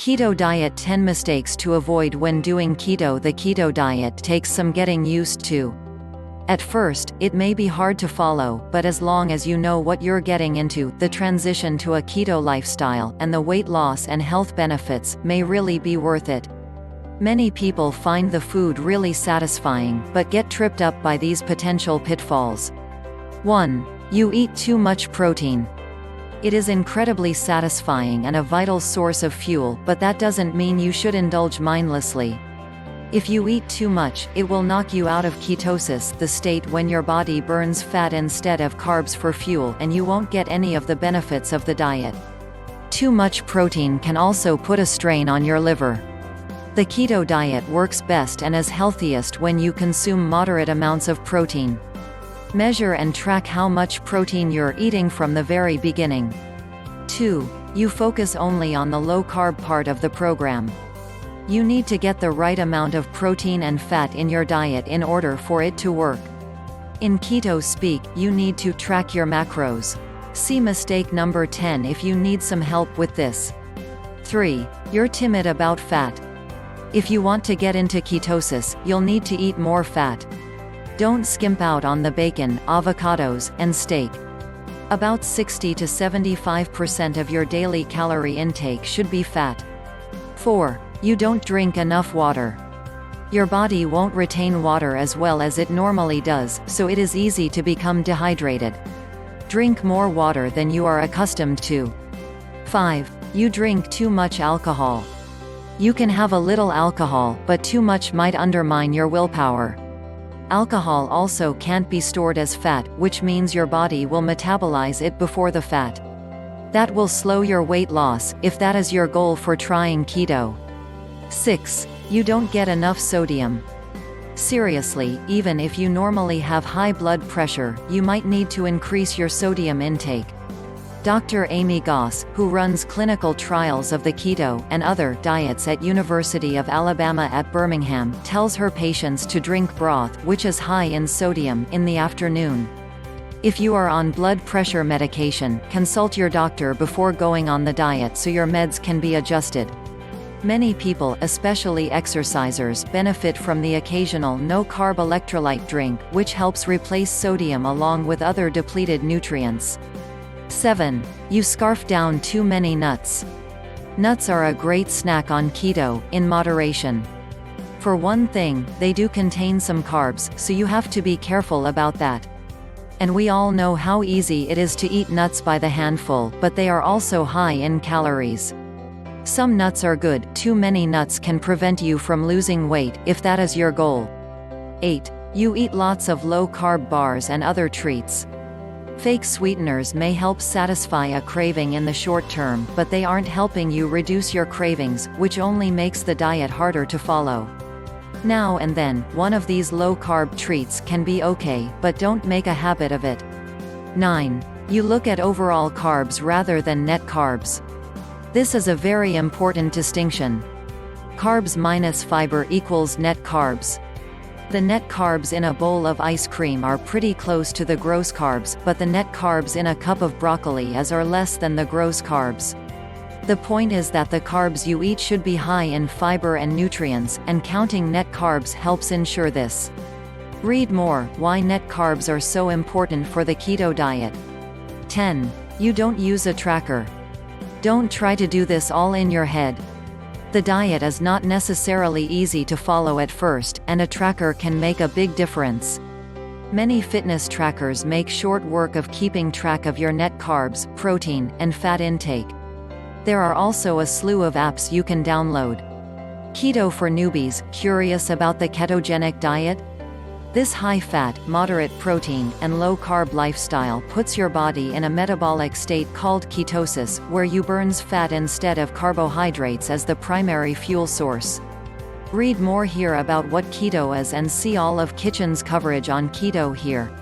Keto diet: 10 mistakes to avoid when doing keto. The keto diet takes some getting used to. At first, it may be hard to follow, but as long as you know what you're getting into, the transition to a keto lifestyle, and the weight loss and health benefits, may really be worth it. Many people find the food really satisfying, but get tripped up by these potential pitfalls. 1. You eat too much protein. It is incredibly satisfying and a vital source of fuel, but that doesn't mean you should indulge mindlessly. If you eat too much, it will knock you out of ketosis, the state when your body burns fat instead of carbs for fuel, and you won't get any of the benefits of the diet. Too much protein can also put a strain on your liver. The keto diet works best and is healthiest when you consume moderate amounts of protein. Measure and track how much protein you're eating from the very beginning. 2. You focus only on the low-carb part of the program. You need to get the right amount of protein and fat in your diet in order for it to work. In keto speak, you need to track your macros. See mistake number 10 if you need some help with this. 3. You're timid about fat. If you want to get into ketosis, you'll need to eat more fat. Don't skimp out on the bacon, avocados, and steak. About 60 to 75% of your daily calorie intake should be fat. 4. You don't drink enough water. Your body won't retain water as well as it normally does, so it is easy to become dehydrated. Drink more water than you are accustomed to. 5. You drink too much alcohol. You can have a little alcohol, but too much might undermine your willpower. Alcohol also can't be stored as fat, which means your body will metabolize it before the fat. That will slow your weight loss, if that is your goal for trying keto. 6. You don't get enough sodium. Seriously, even if you normally have high blood pressure, you might need to increase your sodium intake. Dr. Amy Goss, who runs clinical trials of the keto and other diets at University of Alabama at Birmingham, tells her patients to drink broth, which is high in sodium, in the afternoon. If you are on blood pressure medication, consult your doctor before going on the diet so your meds can be adjusted. Many people, especially exercisers, benefit from the occasional no-carb electrolyte drink, which helps replace sodium along with other depleted nutrients. 7. You scarf down too many nuts. Nuts are a great snack on keto, in moderation. For one thing, they do contain some carbs, so you have to be careful about that. And we all know how easy it is to eat nuts by the handful, but they are also high in calories. Some nuts are good, too many nuts can prevent you from losing weight, if that is your goal. 8. You eat lots of low-carb bars and other treats. Fake sweeteners may help satisfy a craving in the short term, but they aren't helping you reduce your cravings, which only makes the diet harder to follow. Now and then, one of these low-carb treats can be okay, but don't make a habit of it. 9. You look at overall carbs rather than net carbs. This is a very important distinction. Carbs minus fiber equals net carbs. The net carbs in a bowl of ice cream are pretty close to the gross carbs, but the net carbs in a cup of broccoli are less than the gross carbs. The point is that the carbs you eat should be high in fiber and nutrients, and counting net carbs helps ensure this. Read more, why net carbs are so important for the keto diet. 10. You don't use a tracker. Don't try to do this all in your head. The diet is not necessarily easy to follow at first, and a tracker can make a big difference. Many fitness trackers make short work of keeping track of your net carbs, protein, and fat intake. There are also a slew of apps you can download. Keto for newbies, curious about the ketogenic diet? This high-fat, moderate protein, and low-carb lifestyle puts your body in a metabolic state called ketosis, where you burns fat instead of carbohydrates as the primary fuel source. Read more here about what keto is and see all of Kitchen's coverage on keto here.